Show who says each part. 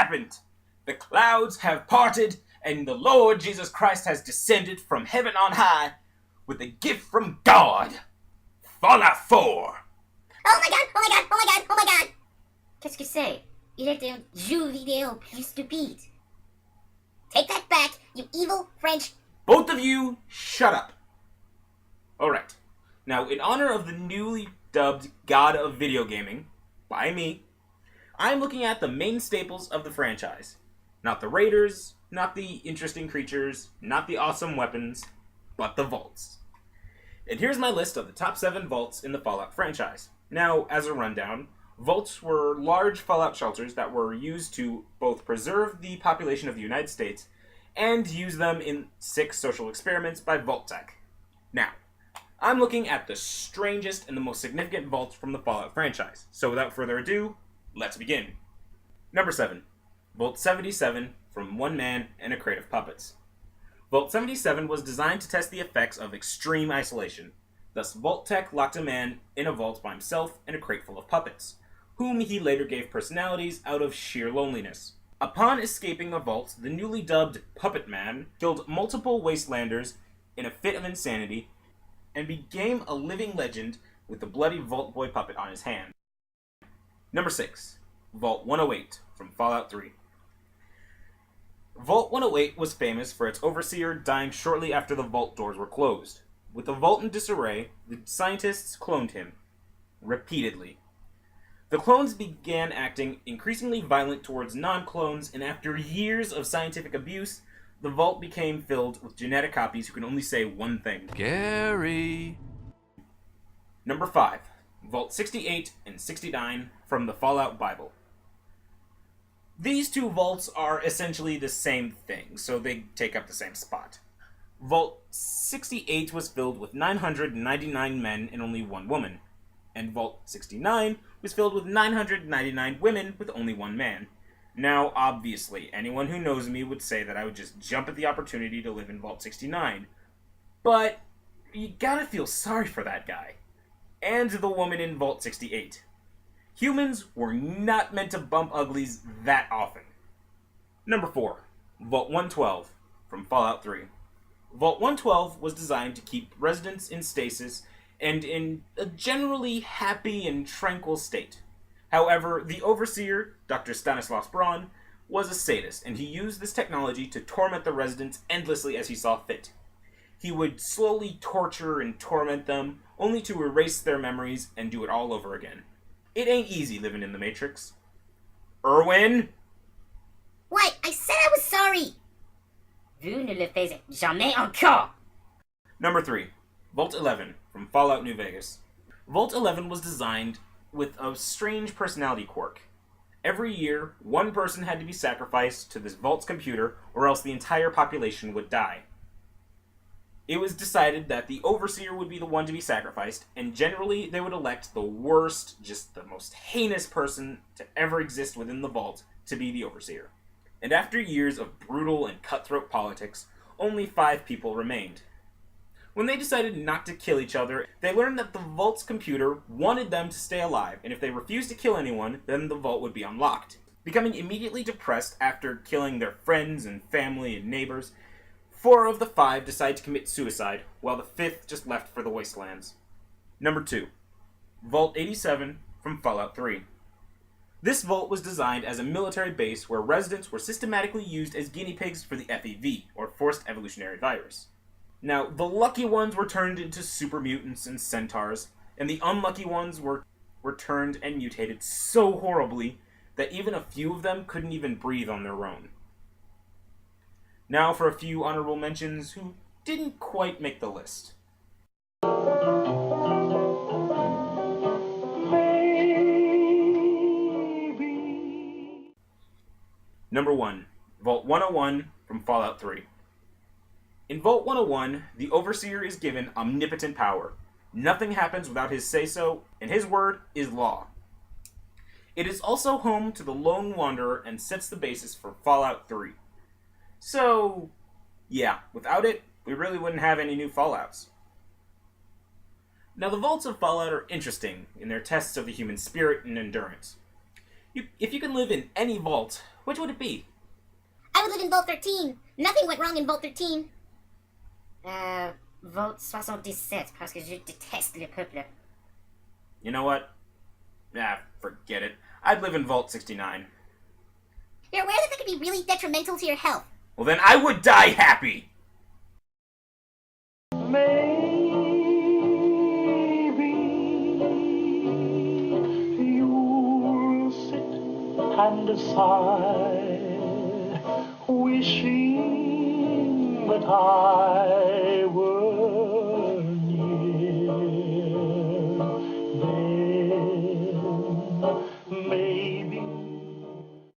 Speaker 1: happened. The clouds have parted, and the Lord Jesus Christ has descended from heaven on high with a gift from God. Fallout 4.
Speaker 2: Oh my god, oh my god, oh my god, oh my god.
Speaker 3: Qu'est-ce que c'est? Il est un jeu vidéo plus stupide.
Speaker 2: Take that back, you evil French.
Speaker 1: Both of you, shut up. Alright. Now, in honor of the newly dubbed God of Video Gaming, by me, I'm looking at the main staples of the franchise. Not the raiders, not the interesting creatures, not the awesome weapons, but the vaults. And here's my list of the top 7 vaults in the Fallout franchise. Now, as a rundown, vaults were large Fallout shelters that were used to both preserve the population of the United States and use them in 6 social experiments by Vault-Tec. Now, I'm looking at the strangest and the most significant vaults from the Fallout franchise. So without further ado, let's begin. Number 7. Vault 77 from One Man and a Crate of Puppets. Vault 77 was designed to test the effects of extreme isolation. Thus, Vault-Tec locked a man in a vault by himself in a crate full of puppets, whom he later gave personalities out of sheer loneliness. Upon escaping the vault, the newly dubbed Puppet Man killed multiple Wastelanders in a fit of insanity and became a living legend with the bloody Vault Boy puppet on his hand. Number 6. Vault 108 from Fallout 3. Vault 108 was famous for its overseer dying shortly after the vault doors were closed. With the vault in disarray, the scientists cloned him. Repeatedly. The clones began acting increasingly violent towards non-clones, and after years of scientific abuse, the vault became filled with genetic copies who can only say one thing.
Speaker 4: Gary!
Speaker 1: Number 5. Vault 68 and 69 from the Fallout Bible. These two vaults are essentially the same thing, so they take up the same spot. Vault 68 was filled with 999 men and only 1 woman, and Vault 69 was filled with 999 women with only 1 man. Now, obviously, anyone who knows me would say that I would just jump at the opportunity to live in Vault 69. But you gotta feel sorry for that guy. And the woman in Vault 68. Humans were not meant to bump uglies that often. Number 4. Vault 112 from Fallout 3. Vault 112 was designed to keep residents in stasis and in a generally happy and tranquil state. However, the overseer, Dr. Stanislaus Braun, was a sadist, and he used this technology to torment the residents endlessly as he saw fit. He would slowly torture and torment them, only to erase their memories and do it all over again. It ain't easy living in the Matrix. Erwin?
Speaker 2: What? I said I was sorry.
Speaker 3: Vous ne le faites jamais encore.
Speaker 1: Number 3. Vault 11 from Fallout New Vegas. Vault 11 was designed with a strange personality quirk. Every year, 1 person had to be sacrificed to this vault's computer, or else the entire population would die. It was decided that the overseer would be the one to be sacrificed, and generally they would elect the worst, just the most heinous person to ever exist within the vault to be the overseer. And after years of brutal and cutthroat politics, only 5 people remained. When they decided not to kill each other, they learned that the vault's computer wanted them to stay alive, and if they refused to kill anyone, then the vault would be unlocked. Becoming immediately depressed after killing their friends and family and neighbors, 4 of the 5 decide to commit suicide, while the 5th just left for the wastelands. Number 2. Vault 87 from Fallout 3. This vault was designed as a military base where residents were systematically used as guinea pigs for the FEV, or Forced Evolutionary Virus. Now, the lucky ones were turned into super mutants and centaurs, and the unlucky ones were turned and mutated so horribly that even a few of them couldn't even breathe on their own. Now for a few honorable mentions who didn't quite make the list. Number 1. Vault 101 from Fallout 3. In Vault 101, the Overseer is given omnipotent power. Nothing happens without his say-so, and his word is law. It is also home to the Lone Wanderer and sets the basis for Fallout 3. So, yeah, without it, we really wouldn't have any new Fallouts. Now, the vaults of Fallout are interesting in their tests of the human spirit and endurance. If you can live in any vault, Which would it be?
Speaker 2: I would live in Vault 13. Nothing went wrong in Vault 13.
Speaker 3: Vault 77, parce que je déteste le peuple.
Speaker 1: You know what? Forget it. I'd live in Vault 69.
Speaker 2: You're aware that could be really detrimental to your health.
Speaker 1: Well, then I would die happy!
Speaker 4: Maybe you'll sit and decide, wishing that I